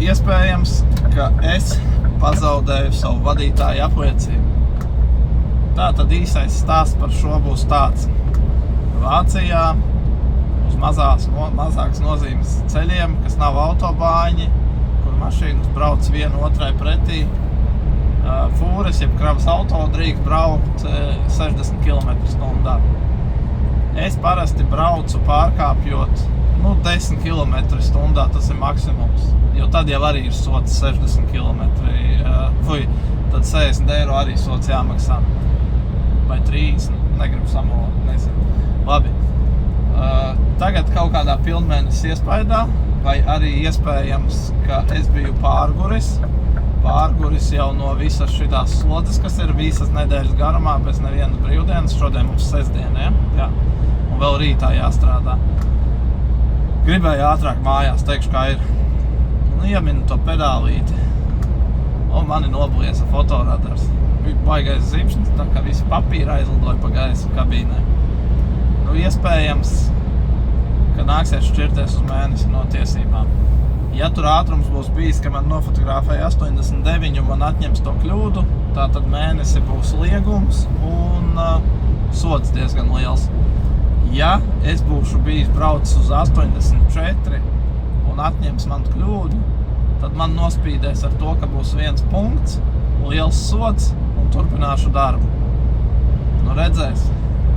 iespējams, ka es pazaudēju savu vadītāju apliecību. Tātad īsais stāsts par šo būs tāds. Vācijā uz mazākas nozīmes ceļiem, kas nav autobāņi, kur mašīnas brauc viena otrai pretī, fūres, jeb kravas auto drīkst braukt 60 km/h. Es parasti braucu pārkāpjot 10 km/h, tas ir maksimums, jo tad jau arī ir sots 60 km, tad 60 eiro arī sots jāmaksā, vai 30, negribu samalot, nezinu. Labi, tagad kaut kādā pilnmēnesis iespaidā, vai arī iespējams, ka es biju pārguris jau no visas šitās slodzes, kas ir visas nedēļas garumā, bez nevienas brīvdienas, šodien mums sestdiena, ja? Un vēl rītā jāstrādā. Gribēju ātrāk mājās, teikšu, kā ir. Ieminu to pedālīti, un mani nobliesa fotoradars. Bija baigais zibšņs, tā kā visi papīri aizlidoja pa gaisu kabīnē. Iespējams, ka nāksies šķirties uz mēnesi no tiesībām. Ja tur ātrums būs bijis, ka man nofotografēja 89 un man atņems to kļūdu, tātad mēnesi būs liegums un sods diezgan liels. Ja es būšu bijis braucis uz 84 un atņems man kļūdu, tad man nospīdēs ar to, ka būs 1 punkts, liels sods un turpināšu darbu. Redzēs,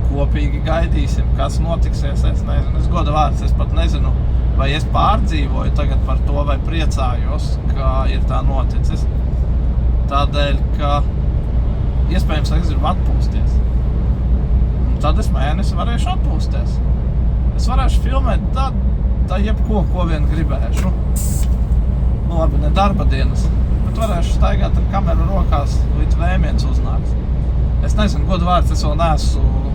kopīgi gaidīsim, kas notiksies, es nezinu. Es goda vārds, es pat nezinu, vai es pārdzīvoju tagad par to, vai priecājos, ka ir tā noticis. Tādēļ, ka iespējams, es gribu atpūsties. Un tad es mēnesi varēšu atpūsties. Es varēšu filmēt tā jebko, ko vien gribēšu. Labi, ne darba dienas, bet varēšu staigāt ar kameru rokās, līdz vēmiens uznāks. Es nezinu, goda vārds, es vēl neesmu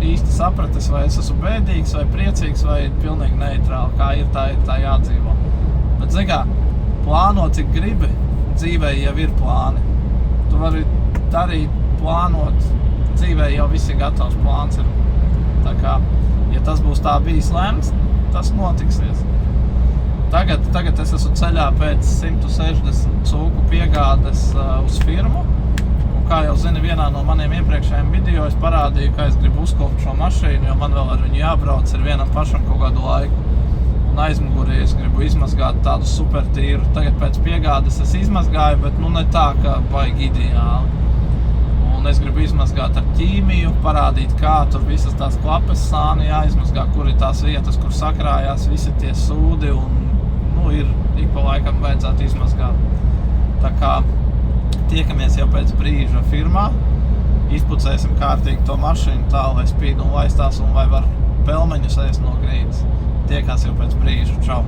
īsti sapratis, vai es esmu bēdīgs, vai priecīgs, vai pilnīgi neitrāli. Kā ir, tā jādzīvo. Bet, zini kā, plāno cik gribi, dzīvē jau ir plāni. Tu vari darīt, plānot, dzīvē jau viss ir gatavs, plāns ir. Tā kā, ja tas būs tā bijis lemts, tas notiksies. Tagad es esmu ceļā pēc 160 cūku piegādes uz firmu. Kā jau zini, vienā no maniem iepriekšējiem video es parādīju, ka es gribu uzkopt šo mašīnu, jo man vēl ar viņu jābrauc ir vienam pašam kaut kādu laiku. Un aizmugurī es gribu izmazgāt tādu super tīru. Tagad pēc piegādes es izmazgāju, bet ne tā, ka baigi ideāli. Un es gribu izmazgāt ar ķīmiju, parādīt, kā tur visas tās klapes sāni jāizmazgā, kur ir tās vietas, kur sakrājās visi tie sūdi un, ir ik pa laikam vajadzētu izmazgāt. Tā kā tiekamies jau pēc brīža firmā, izpucēsim kārtīgi to mašīnu tā, lai spīd un laistās un vai var pelmeņus ēst no grīdas. Tiekās jau pēc brīža. Čau!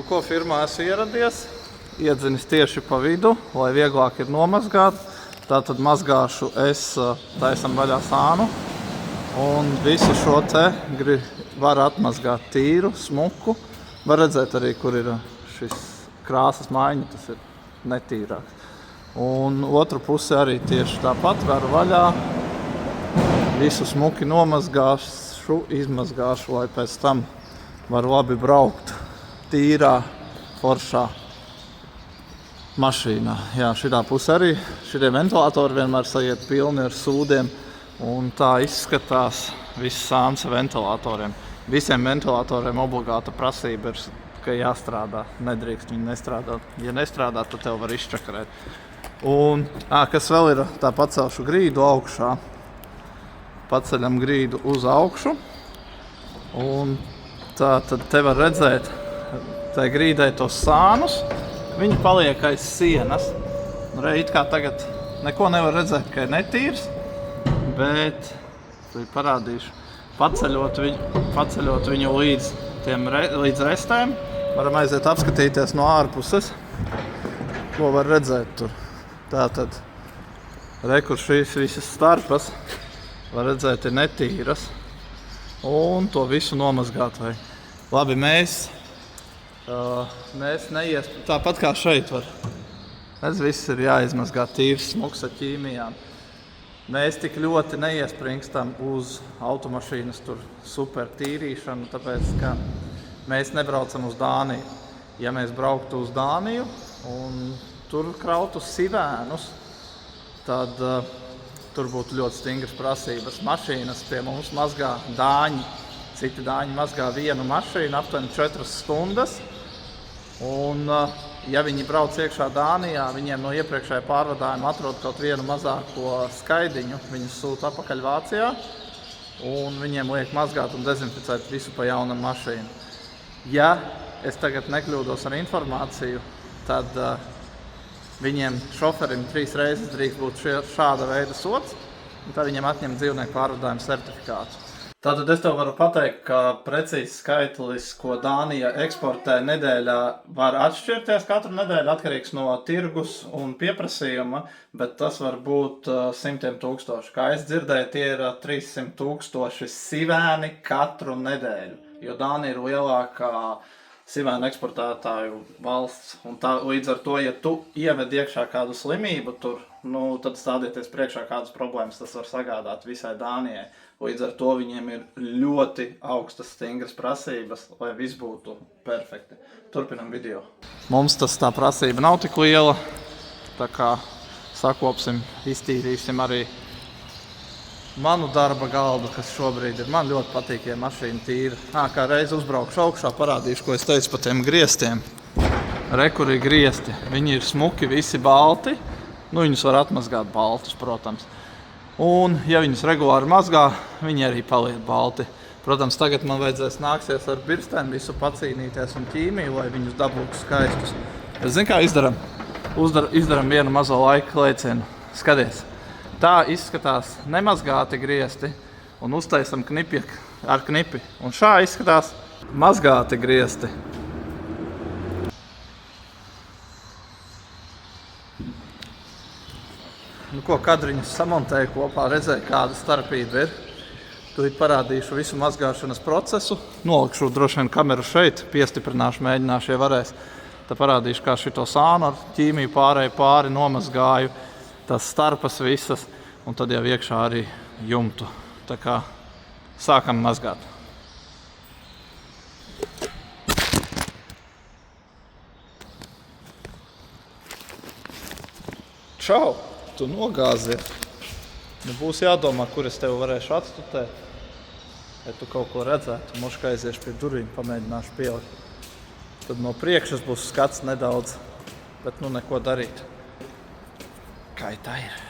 Ko firmā esmu ieradies? Iedzinis tieši pa vidu, lai vieglāk ir nomazgāt. Tātad mazgāšu es taisam vaļā sānu un visu šo te var atmazgāt tīru, smuku. Var redzēt arī, kur ir šis krāsas maiņa, tas ir netīrāks. Un otru pusi arī tieši tāpat varu vaļā. Visu smuki nomazgāšu, izmazgāšu, lai pēc tam var labi braukt tīrā, foršā mašīnā. Jā, šitā puse arī, šitie ventilatori vienmēr sajiet pilni ar sūdiem. Un tā izskatās viss sāns ventilatoriem. Visiem ventilatoriem obligāta prasība ir, ka jāstrādā. Nedrīkst viņi nestrādāt. Ja nestrādā, tad tev var izčakarēt. Un, kas vēl ir, tā pacelšu grīdu augšā. Paceļam grīdu uz augšu. Un tā tad te var redzēt, tai grīdai tos sānus. Viņi paliek aiz sienas. It kā tagad neko nevar redzēt, ka ir netīrs, bet parādīšu. Paceļot viņu līdz restēm, varam aiziet apskatīties no ārpuses, ko var redzēt tur. Tātad, kur šīs visas starpas, var redzēt, ir netīras, un to visu nomazgāt vajag. Labi, mēs tāpat kā šeit var. Viss ir jāizmazgā tīrs, smuks ar ķīmijām. Mēs tik ļoti neiespringstam uz automašīnas tur super tīrīšanu, tāpēc, ka mēs nebraucam uz Dāniju. Ja mēs brauktu uz Dāniju, un tur krautu sivēnus, tad tur būtu ļoti stingras prasības. Mašīnas pie mums mazgā dāņi. Citi dāņi mazgā vienu mašīnu aptuveni 4 stundas. Un, ja viņi brauc iekšā Dānijā, viņiem no iepriekšējā pārvadājuma atrod kaut vienu mazāko skaidiņu, viņus sūta atpakaļ Vācijā, un viņiem liek mazgāt un dezinficēt visu pa jaunam mašīnu. Ja es tagad nekļūdos ar informāciju, tad viņiem šoferim 3 reizes drīkst būt šāda veida sods, un tad viņiem atņem dzīvnieku pārvadājumu certifikātu. Tātad es tev varu pateikt, ka precīzi skaitlis, ko Dānija eksportē nedēļā, var atšķirties katru nedēļu atkarīgs no tirgus un pieprasījuma, bet tas var būt 100 000. Kā es dzirdēju, tie ir 300 000 sivēni katru nedēļu, jo Dānija ir lielākā sivēnu eksportētāju valsts. Un līdz ar to, ja tu ieved iekšā kādu slimību tur, tad stādieties priekšā kādas problēmas tas var sagādāt visai Dānijai. Līdz ar to viņiem ir ļoti augstas, stingras prasības, lai viss būtu perfekti. Turpinam video. Mums tā prasība nav tik liela, tā kā sakopsim, iztīrīsim arī manu darba galdu, kas šobrīd ir. Man ļoti patīk, ja mašīna tīra. Kā reiz uzbraukšu augšā, parādīšu, ko es teicu par tiem griestiem. Kur ir griesti. Viņi ir smuki, visi balti. Viņus var atmazgāt baltus, protams. Un, ja viņus regulāri mazgā, viņi arī paliek balti. Protams, tagad man nāksies ar birstēm visu pacīnīties un ķīmiju, lai viņus dabūtu skaistus. Bet zini, kā izdaram? Izdaram vienu mazo laika lēcienu. Skaties! Tā izskatās nemazgāti griesti un uztaisam ar knipi. Un šā izskatās mazgāti griesti. Kadriņus samontēju kopā, redzēju, kāda starpība ir. Tūlīt parādīšu visu mazgāšanas procesu. Nolikšu droši vien kameru šeit, piestiprināšu, mēģināšu, ja varēs. Tad parādīšu, kā šito sānu ar ķīmiju pāri nomazgāju. Tās starpas visas, un tad jau iekšā arī jumtu. Tā kā sākam mazgāt. Čau! Tu nogāzies. Būs jādomā, kur es tevi varēšu atstutēt. Ja tu kaut ko redzētu, moška aiziešu pie durvīm, pamēģināšu pielikt. Tad no priekšas būs skats nedaudz, bet neko darīt. Kā tā ir?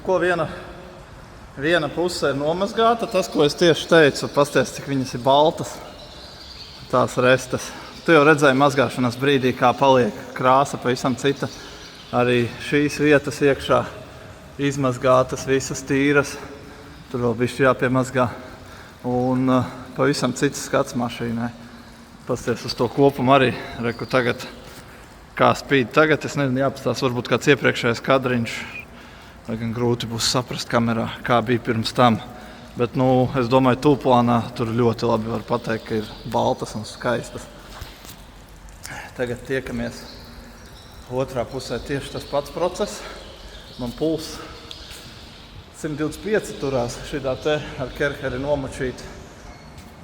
Ko viena puse ir nomazgāta, tas, ko es tieši teicu, pasties, cik viņas ir baltas. tās restes. Tu jau redzēji mazgāšanas brīdī, kā paliek krāsa pavisam cita. Arī šīs vietas iekšā izmazgātas, visas tīras. Tur vēl bišķi jāpiemazgā. Un pavisam cits skats mašīnai. Pasties uz to kopumu arī. Reku tagad, kā spīd tagad, es nezinu, jāpastās varbūt kāds iepriekšējais kadriņš. Lai gan grūti būs saprast kamerā, kā bija pirms tam. Bet, es domāju, tūplānā tur ļoti labi var pateikt, ka ir baltas un skaistas. Tagad tiekamies otrā pusē tieši tas pats process. Man puls 125 turās šitā te ar kerheri nomočīt,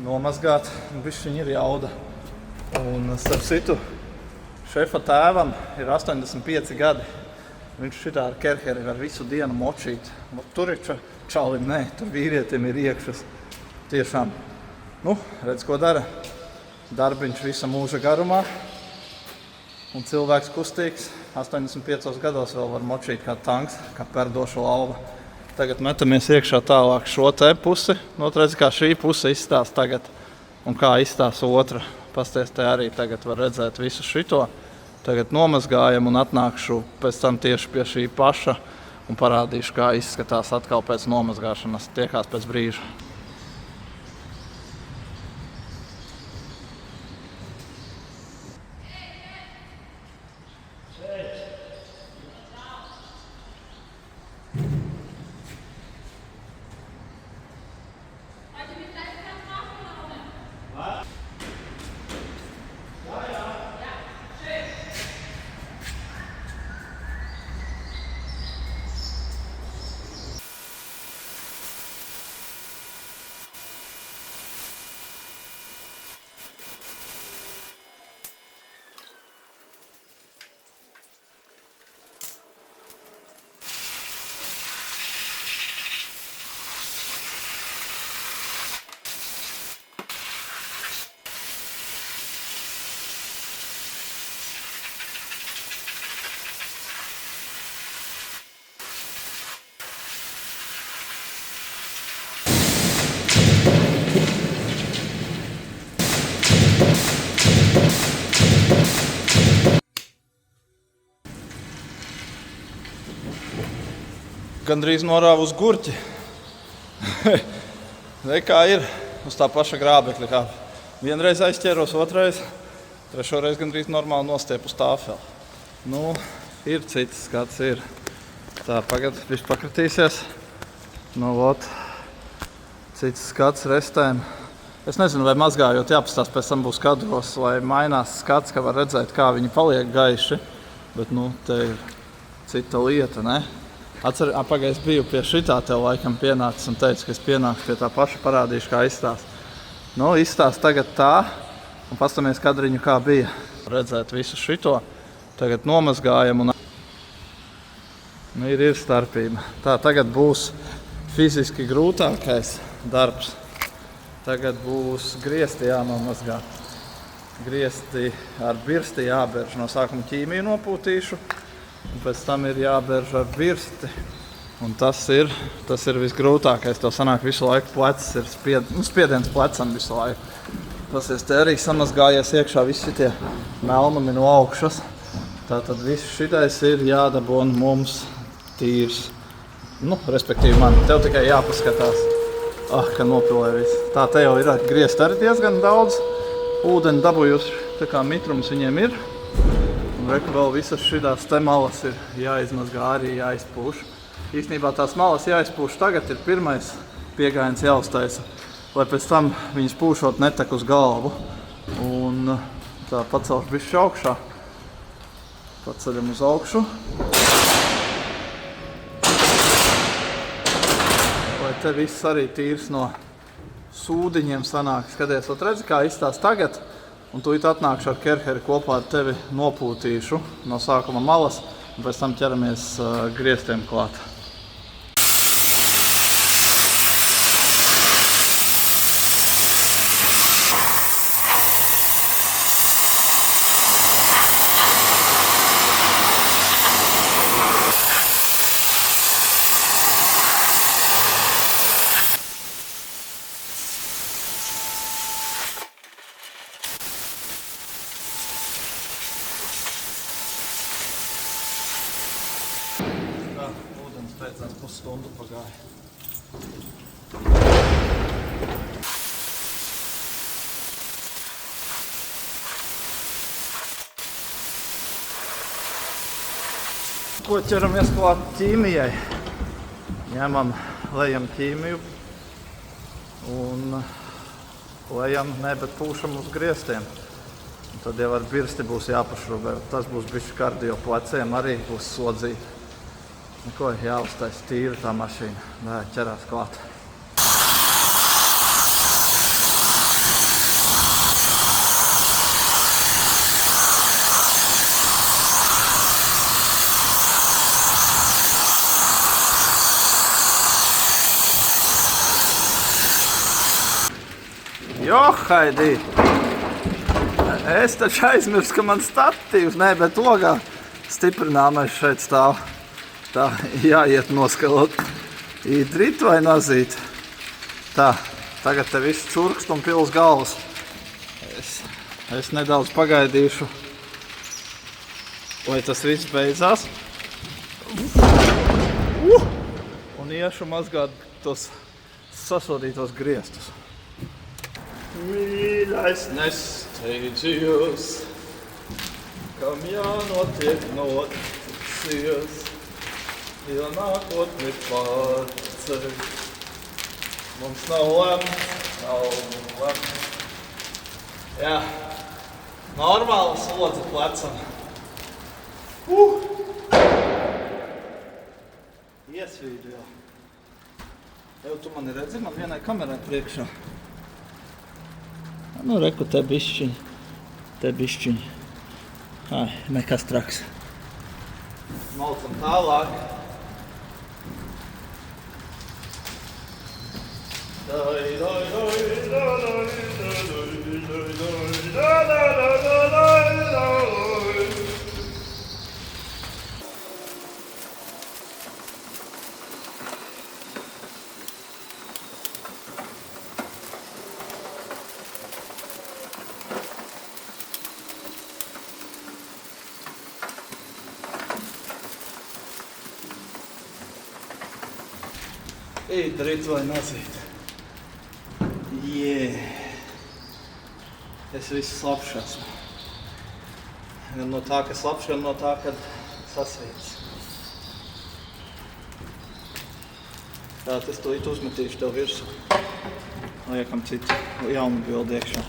nomazgāt. Bišķiņ ir jauda. Un starp citu, šefa tēvam ir 85 gadi. Viņš šitā ar kerheri var visu dienu močīt. Tur ir čalim, nē, tur vīrietim ir iekšas. Tiešām, redz, ko dara. Darbiņš visa mūža garumā. Un cilvēks kustīgs, 85 gados vēl var močīt kā tanks, kā perdoša lauva. Tagad metamies iekšā tālāk šo te pusi. Redz, kā šī puse izstās tagad un kā izstās otra. Pasties, te arī tagad var redzēt visu šito. Tagad nomazgājam un atnākšu pēc tam tieši pie šī paša un parādīšu, kā izskatās atkal pēc nomazgāšanas. Tiekās pēc brīža. Gandrīz norāvu uz gurķi. Kā ir uz tā paša grābekļa. Kā vienreiz aizķēros, otrais, trešoreiz gandrīz normāli nostiep uz tāfeli. Ir cits skats, ir. Tā, pagad, viņš pakritīsies. Cits skats restēm. Es nezinu, vai mazgājot jāpastās, pēc tam būs kadros, lai mainās skats, ka var redzēt, kā viņi paliek gaiši. Bet, te ir cita lieta, ne? Pagaid, es biju pie šitā tev laikam pienācis un teicu, ka es pienākšu pie tā paša, parādīšu, kā izstās. Izstās tagad tā, un pastamies kadriņu, kā bija. Redzēt visu šito, tagad nomazgājam un ir starpība. Tā tagad būs fiziski grūtākais darbs. Tagad būs griesti jānomazgā. Griesti ar birsti jāberž. No sākuma ķīmiju nopūtīšu. Un pēc tam ir jāberž ar birsti. Un tas ir visgrūtākais. Tev sanāk visu laiku plecs, ir spiediens plecam visu laiku. Pasies, te arī samazgājies iekšā visi tie melnumi no augšas. Tātad viss šitais ir jādabon mums tīrs. Respektīvi man. Tev tikai jāpaskatās. Ka nopilē viss. Tā te jau ir griezt arī diezgan daudz. Ūdeni dabūjuši, tā kā mitrums viņiem ir. Un reku vēl visas šitās te malas ir jāizmazgā arī jāizpūš. Īstenībā tās malas jāizpūš tagad ir pirmais piegājiens jāuztaisa, lai pēc tam viņas pūšot netek uz galvu. Un tā pacelšu bišķi augšā. Paceļam uz augšu. Lai te viss arī tīrs no sūdiņiem sanāk. Skaties, redzi, kā izstās tagad. Un tūlīt atnākšu ar kerheri kopā ar tevi nopūtīšu no sākuma malas. Un pēc tam ķeramies griestiem klāt. Beidzās pusstundu pagāja. Ko ķeramies klāt ķīmijai? Ņemam, lejam ķīmiju un lejam, bet pūšam uz griestiem. Un tad jau ar birsti būs jāpašrobē. Tas būs bišķi kardio pleciem, arī būs sodzīt. Neko, jāuztais tīra tā mašīna. Nē, ķerās klāt. Johaidī! Es taču aizmirsu, ka man statīvs, bet logā stiprināmais šeit stāv. Tā, jāiet noskalot. Īdrit vai nazīt? Tā, tagad te viss curkst un pils galvas. Es nedaudz pagaidīšu, lai tas viss beidzās. Un iešu mazgāt tos sasodītos griestus. Mīļais, nesteidzies, kam jānotiek notiksies, jo nākotni pārceļ. Mums nav lemts. Jā, normāla slodze plecam. Iesvīdu jau. Jau tu mani redzi, man vienai kamerai priekšā. Nu, reku, te bišķiņ. Ai, nekas traks. Malcam tālāk. Īdrit vai nazīt. Es visu slapšu esmu. Gan no tā, ka slapšu, gan no tā, ka sasvīts. Tā, es to uzmetīšu tev virsū. Liekam citu jaunu bildi iekšā.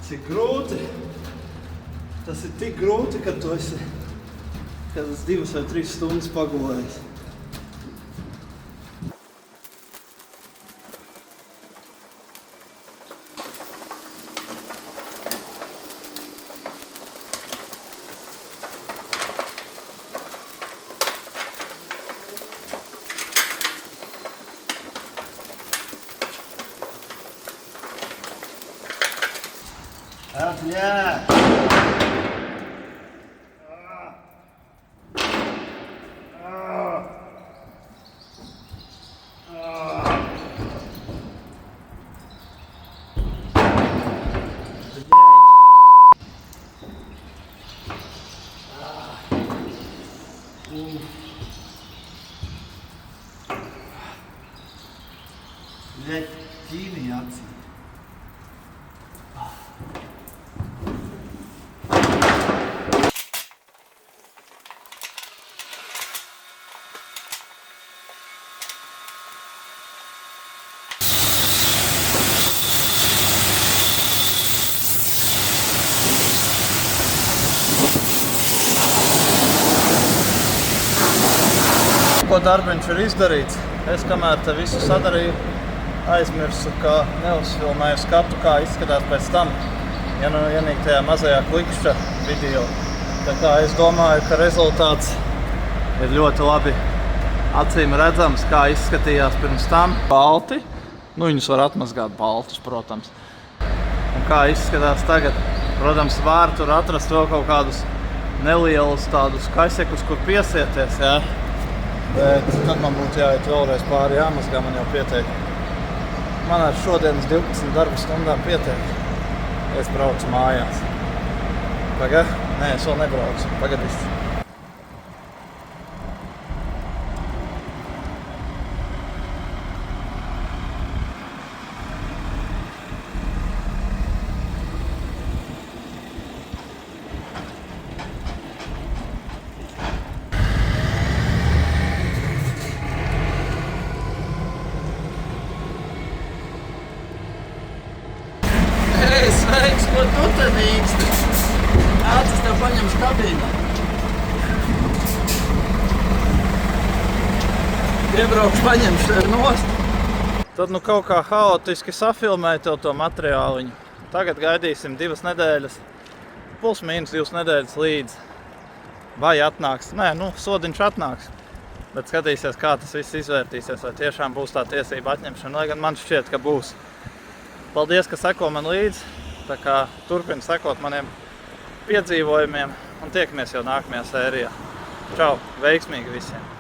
Cik grūti. Tas ir tik grūti, kad tu esi 2 vai 3 stundas pagulējis. Jā. Ķīmija acī. Ko darbiņš ir izdarīts. Es kamēr te visu sadarīju, aizmirsu, ka neuzfilmēju skatu, kā izskatās pēc tam, ja nu ienīk tajā mazajā klikšķa video. Tā kā es domāju, ka rezultāts ir ļoti labi acīm redzams, kā izskatījās pirms tam. Balti, nu viņus var atmazgāt baltus, protams. Un kā izskatās tagad, protams, var tur atrast vēl kaut kādus nelielus tādus kasekus, kur piesieties, jā. Bet tad man būtu jāiet vēlreiz pāri jāmazgā, man jau pietiek. Man ar šodienas 12 darba stundām pietiek. Es braucu mājās. Nē, es vēl nebraucu. Pagadīšu. Sveiks, ko tu te nīksti? Nāc, es tev paņemšu kabīnā. Iebraukšu, paņemšu tev nost. Tad nu kaut kā haotiski safilmēju tev to materiāliņu. Tagad gaidīsim 2 nedēļas, plus mīnus 2 nedēļas līdz. Vai atnāks? Nē, sodiņš atnāks. Bet skatīsies, kā tas viss izvērtīsies, vai tiešām būs tā tiesība atņemšana, lai gan man šķiet, ka būs. Paldies, ka seko man līdzi. Tā kā turpini sekot maniem piedzīvojumiem un tiekamies jau nākamajā sērijā. Čau! Veiksmīgi visiem!